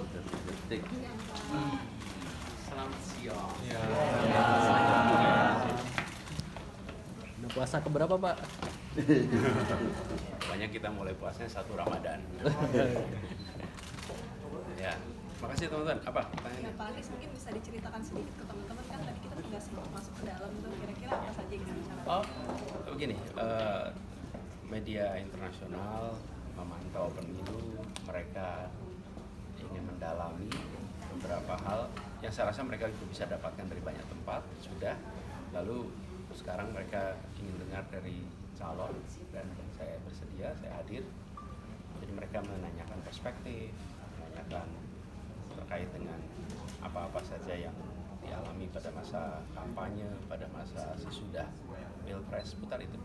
detik. Selamat siang. Ya. Udah puasa keberapa, Pak? Pokoknya kita mulai puasanya 1 Ramadan. Ya, makasih teman-teman. Apa Ya pertanyaannya? Pak Anies mungkin bisa diceritakan sedikit ke teman-teman, kan tadi kita nggak sempat masuk ke dalam tuh, kira-kira apa saja yang dibicarakan? Oh, begini, media internasional memantau pemilu, mereka ingin mendalami beberapa hal yang saya rasa mereka juga bisa dapatkan dari banyak tempat sudah. Lalu sekarang mereka ingin dengar dari calon dan saya bersedia, saya hadir. Jadi mereka menanyakan perspektif, menanyakan terkait dengan apa-apa saja yang dialami pada masa kampanye, pada masa sesudah Pilpres, putar itu.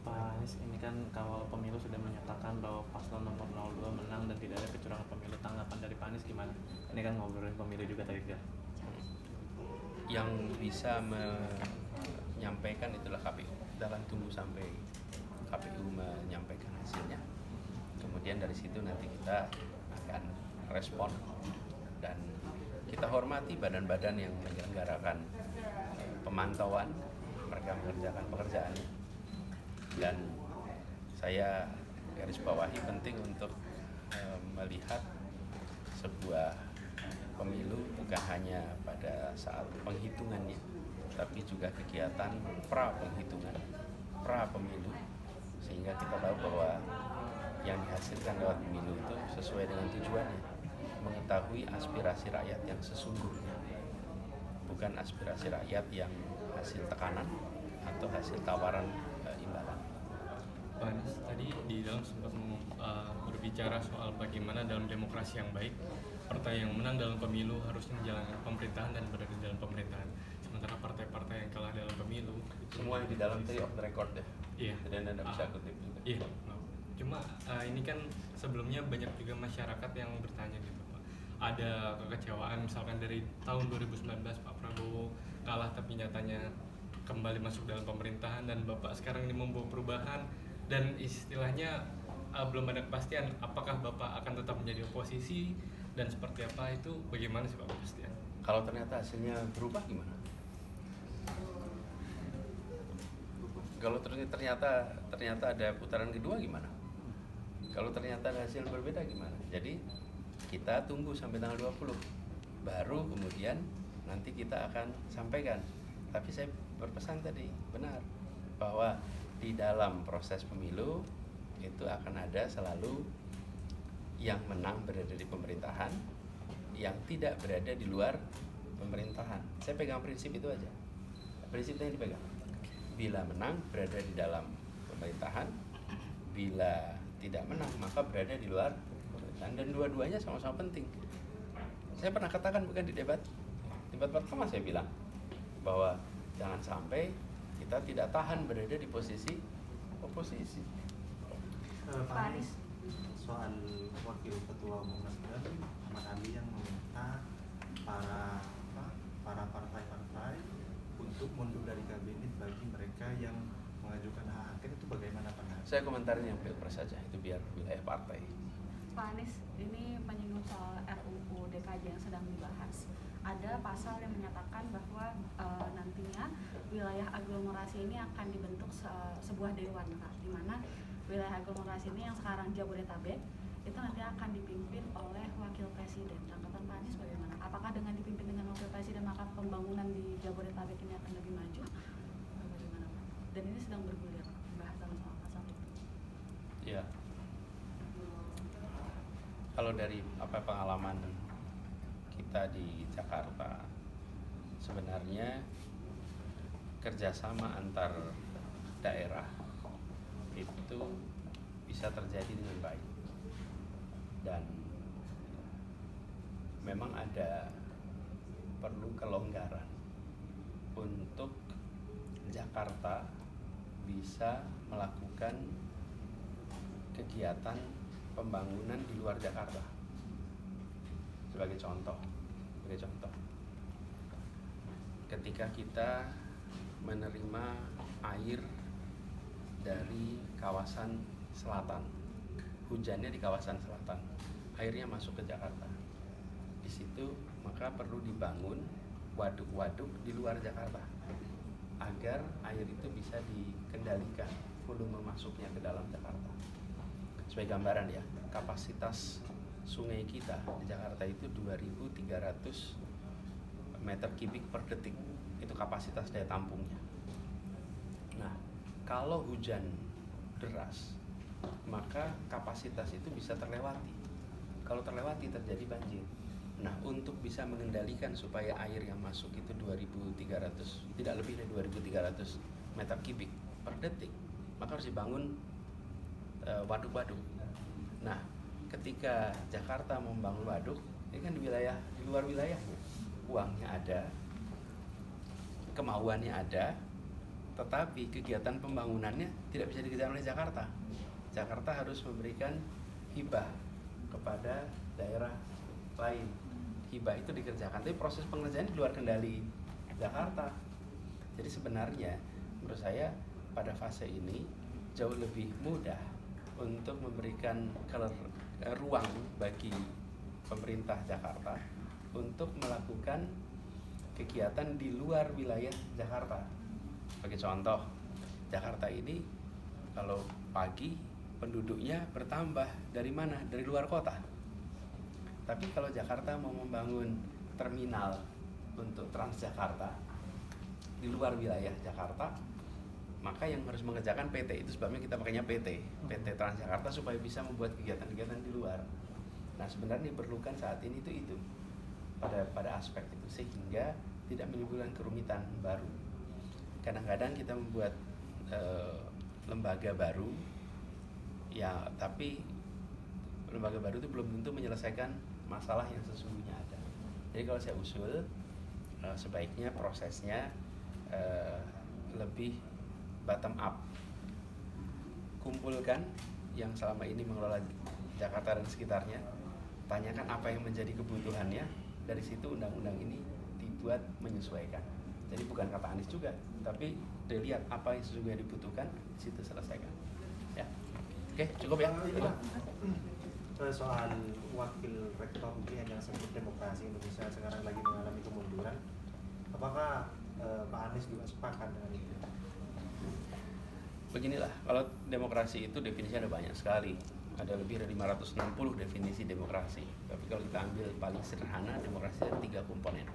Pak Anies, ini kan kawal pemilu sudah menyatakan bahwa paslon nomor 02 menang dan tidak ada kecurangan pemilu. Tanggapan dari Pak Anies gimana? Ini kan ngobrolin pemilu juga tadi ya. Yang bisa menyampaikan itulah KPU. Kita akan tunggu sampai KPU menyampaikan hasilnya. Kemudian dari situ nanti kita akan respon dan kita hormati badan-badan yang menyelenggarakan pemantauan, mereka mengerjakan pekerjaannya. Dan saya garis bawahi penting untuk melihat sebuah pemilu bukan hanya pada saat penghitungannya, tapi juga kegiatan pra penghitungan, pra pemilu, sehingga kita tahu bahwa yang dihasilkan lewat pemilu itu sesuai dengan tujuannya, mengetahui aspirasi rakyat yang sesungguhnya, bukan aspirasi rakyat yang hasil tekanan atau hasil tawaran imbalan. Pak Anies tadi di dalam sempat berbicara soal bagaimana dalam demokrasi yang baik partai yang menang dalam pemilu harusnya menjalankan pemerintahan dan berada di dalam pemerintahan, sementara partai-partai yang kalah dalam pemilu Semua yang di dalam tadi off the record deh. Iya. Dan Anda bisa kutip juga. Iya. Cuma ini kan sebelumnya banyak juga masyarakat yang bertanya gitu Pak. Ada kekecewaan misalkan dari tahun 2019 Pak Prabowo kalah tapi nyatanya kembali masuk dalam pemerintahan dan Bapak sekarang ini membawa perubahan dan istilahnya belum ada kepastian apakah Bapak akan tetap menjadi oposisi dan seperti apa, itu bagaimana sih Pak kepastian? Kalau ternyata hasilnya berubah gimana? Kalau ternyata ada putaran kedua gimana? Kalau ternyata hasil berbeda gimana? Jadi kita tunggu sampai tanggal 20, baru kemudian nanti kita akan sampaikan. Tapi saya berpesan tadi benar bahwa di dalam proses pemilu itu akan ada selalu yang menang berada di pemerintahan, yang tidak berada di luar pemerintahan. Saya pegang prinsip itu aja. Prinsipnya yang dipegang. Bila menang berada di dalam pemerintahan, bila tidak menang maka berada di luar pemerintahan, dan dua-duanya sama-sama penting. Saya pernah katakan bukan di debat pertama, saya bilang bahwa jangan sampai kita tidak tahan berada di posisi oposisi. Pak Anies, soal Wakil Ketua Umum Nasdem Ahmad Ali yang meminta para partai-partai untuk mundur dari kabinet bagi mereka yang mengajukan hak angket, itu bagaimana Pak Anies? Saya komentarin yang Pilpres saja, itu biar wilayah partai. Pak Anies, ini menyinggung soal RUU DKJ yang sedang dibahas. Ada pasal yang menyatakan bahwa nantinya wilayah aglomerasi ini akan dibentuk sebuah dewan, Kak, di mana wilayah aglomerasi ini yang sekarang Jabodetabek itu nanti akan dipimpin oleh wakil presiden. Tanggapan Pak Anies bagaimana? Apakah dengan dipimpin dengan wakil presiden maka pembangunan di Jabodetabek ini akan lebih maju? Bagaimana, Pak? Dan ini sedang bergulir pembahasan soal pasal itu. Ya. Kalau dari pengalaman kita di Jakarta, sebenarnya kerjasama antar daerah itu bisa terjadi dengan baik, dan memang ada perlu kelonggaran untuk Jakarta bisa melakukan kegiatan pembangunan di luar Jakarta. Sebagai contoh, ketika kita menerima air dari kawasan selatan, hujannya di kawasan selatan, airnya masuk ke Jakarta. Di situ maka perlu dibangun waduk-waduk di luar Jakarta agar air itu bisa dikendalikan volume masuknya ke dalam Jakarta. Sebagai gambaran ya, kapasitas sungai kita di Jakarta itu 2.300 meter kubik per detik. Itu kapasitas daya tampungnya. Nah, kalau hujan deras, maka kapasitas itu bisa terlewati. Kalau terlewati terjadi banjir. Nah, untuk bisa mengendalikan supaya air yang masuk itu 2.300, tidak lebih dari 2.300 meter kubik per detik, maka harus dibangun waduk-waduk. Nah, ketika Jakarta membangun waduk, ini kan di luar wilayahnya, uangnya ada, kemauannya ada, tetapi kegiatan pembangunannya tidak bisa dikerjakan oleh Jakarta. Jakarta harus memberikan hibah kepada daerah lain. Hibah itu dikerjakan, tapi proses pengerjaan di luar kendali Jakarta. Jadi sebenarnya menurut saya pada fase ini jauh lebih mudah untuk memberikan ruang bagi pemerintah Jakarta untuk melakukan kegiatan di luar wilayah Jakarta. Sebagai contoh, Jakarta ini kalau pagi penduduknya bertambah dari mana? Dari luar kota. Tapi kalau Jakarta mau membangun terminal untuk Transjakarta di luar wilayah Jakarta, maka yang harus mengerjakan PT. Itu sebabnya kita pakainya PT Transjakarta, supaya bisa membuat kegiatan-kegiatan di luar. Nah, sebenarnya diperlukan saat ini itu pada aspek itu, sehingga tidak menimbulkan kerumitan baru. Kadang-kadang kita membuat lembaga baru, ya, tapi lembaga baru itu belum tentu menyelesaikan masalah yang sesungguhnya ada. Jadi kalau saya usul, sebaiknya prosesnya lebih bottom up. Kumpulkan yang selama ini mengelola Jakarta dan sekitarnya, tanyakan apa yang menjadi kebutuhannya, dari situ undang-undang ini dibuat menyesuaikan. Jadi bukan kata Anies juga, tapi dilihat apa yang sesungguhnya dibutuhkan, di situ selesaikan. Ya, oke, cukup ya. Soal wakil rektor UGM yang sebut demokrasi Indonesia sekarang lagi mengalami kemunduran, apakah Pak Anies juga sepakat dengan itu? Beginilah, kalau demokrasi itu definisinya ada banyak sekali. Ada lebih dari 560 definisi demokrasi. Tapi kalau kita ambil paling sederhana, demokrasi ada 3 komponen.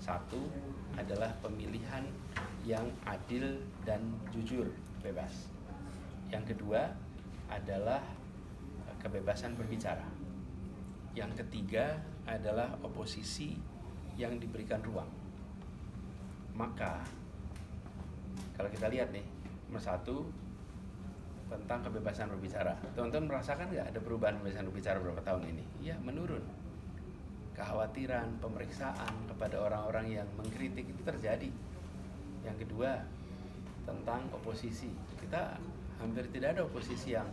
Satu adalah pemilihan yang adil dan jujur, bebas. Yang kedua adalah kebebasan berbicara. Yang ketiga adalah oposisi yang diberikan ruang. Maka kalau kita lihat nih, nomor 1 tentang kebebasan berbicara. Teman-teman merasakan nggak ada perubahan kebebasan berbicara beberapa tahun ini? Iya, menurun. Kekhawatiran, pemeriksaan kepada orang-orang yang mengkritik itu terjadi. Yang kedua tentang oposisi. Kita hampir tidak ada oposisi yang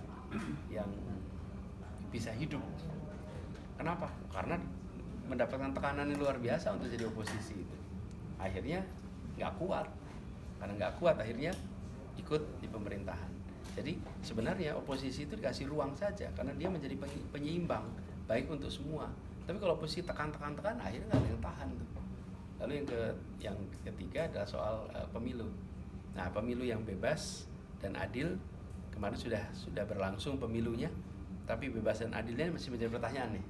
bisa hidup. Kenapa? Karena mendapatkan tekanan yang luar biasa untuk jadi oposisi itu. Akhirnya nggak kuat. Karena nggak kuat, akhirnya ikut di pemerintahan. Jadi sebenarnya oposisi itu dikasih ruang saja, karena dia menjadi penyeimbang baik untuk semua. Tapi kalau oposisi tekan, akhirnya nggak ada yang tahan tuh. Lalu yang ketiga adalah soal pemilu. Nah, pemilu yang bebas dan adil, kemarin sudah berlangsung pemilunya, tapi bebas dan adilnya masih menjadi pertanyaan nih.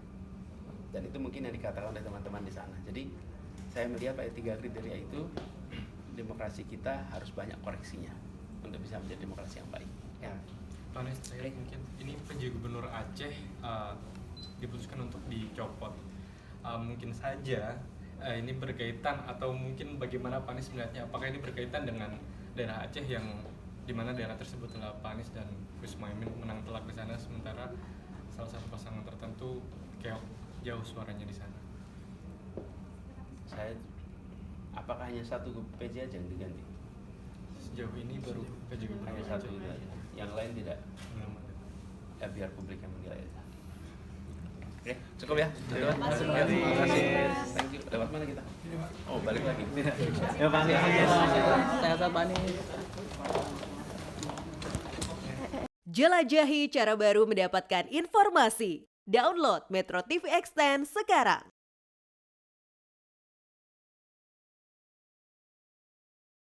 Dan itu mungkin yang dikatakan oleh teman-teman di sana. Jadi saya melihat pada 3 kriteria itu, demokrasi kita harus banyak koreksinya untuk bisa menjadi demokrasi yang baik. Ya. Pak Anies, saya mungkin ini PJ Gubernur Aceh diputuskan untuk dicopot. Mungkin saja ini berkaitan, atau mungkin bagaimana Pak Anies melihatnya? Apakah ini berkaitan dengan daerah Aceh yang dimana daerah tersebut adalah Pak Anies dan Gus Muhaimin menang telak di sana, sementara salah satu pasangan tertentu keok jauh suaranya di sana? Apakah hanya satu PJ aja yang diganti? Sejauh ini baru PJ Gubernur Hanya satu itu aja. Yang lain tidak. Belum ada. Ya, biar publik yang menilai. Oke, cukup ya. Terima kasih. Terima kasih. Thank you. Lewat mana kita? Oh, balik lagi. Ya Pak Anies. Sehat Pak Anies. Jelajahi cara baru mendapatkan informasi Download Metro TV Extend sekarang.